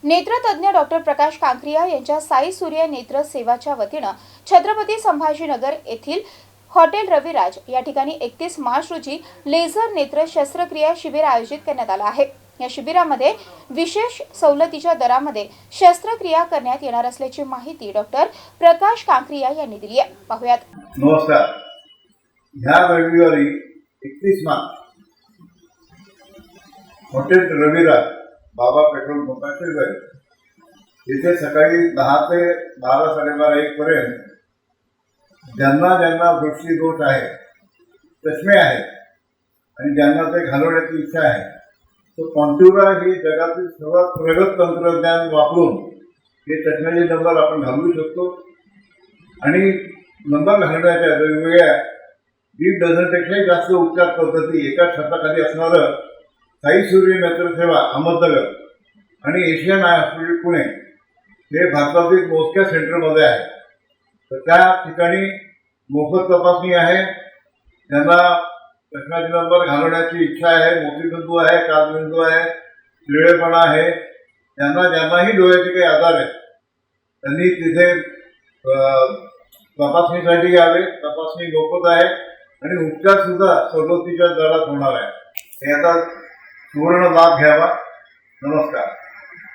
नेत्रतज्ञ doctor प्रकाश कांक्रिया यांच्या साई सूर्य नेत्र सेवाच्या वतीनं छत्रपती संभाजीनगर येथील हॉटेल रविराज या ठिकाणी 31 मार्च रोजी लेझर नेत्र शस्त्रक्रिया शिबिर आयोजित करण्यात आलं आहे। या शिबिरामध्ये विशेष सवलतीच्या दरामध्ये शस्त्रक्रिया करण्यात येणार असल्याची माहिती डॉक्टर प्रकाश कांक्रिया यांनी दिली आहे। पाहूयात। नमस्कार। ह्या रविवारी 31 मार्च हॉटेल रविराज बाबा पेट्रोल पंपाचे इथे सकाळी 10 ते 12 साडेबारा 1 पर्यंत ज्यांना ज्यांना दृष्टी दोष आहे, चष्मे आहेत आणि ज्यांना ते घालवण्याची इच्छा आहे, तो कॉन्ट्युरा ही जगातील सर्वात प्रगत तंत्रज्ञान वापरून हे चष्म्याचे नंबर आपण घालवू शकतो आणि नंबर घालण्याच्या वेगवेगळ्या 1.5 डझनपेक्षाही जास्त उपचार पद्धती एका छताखाली असणारं साई सूर्य नेत्रसेवा अहमदनगर आणि एशियन आय हॉस्पिटल पुणे हे भारतातील मोजक्या सेंटरमध्ये आहे। तर त्या ठिकाणी मोफत तपासणी आहे। ज्यांना चष्म्याचे नंबर घालवण्याची इच्छा आहे, मोतीबिंदू आहे, काचबिंदू आहे, पिवळेपणा आहे, ज्यांनाही डोळ्याचे काही आजार आहेत त्यांनी तिथे तपासणीसाठी यावे। तपासणी मोफत आहे आणि उपचार सुद्धा सवलतीच्या दरात होणार आहे। याचा पूर्ण लाभ घ्यावा। नमस्कार।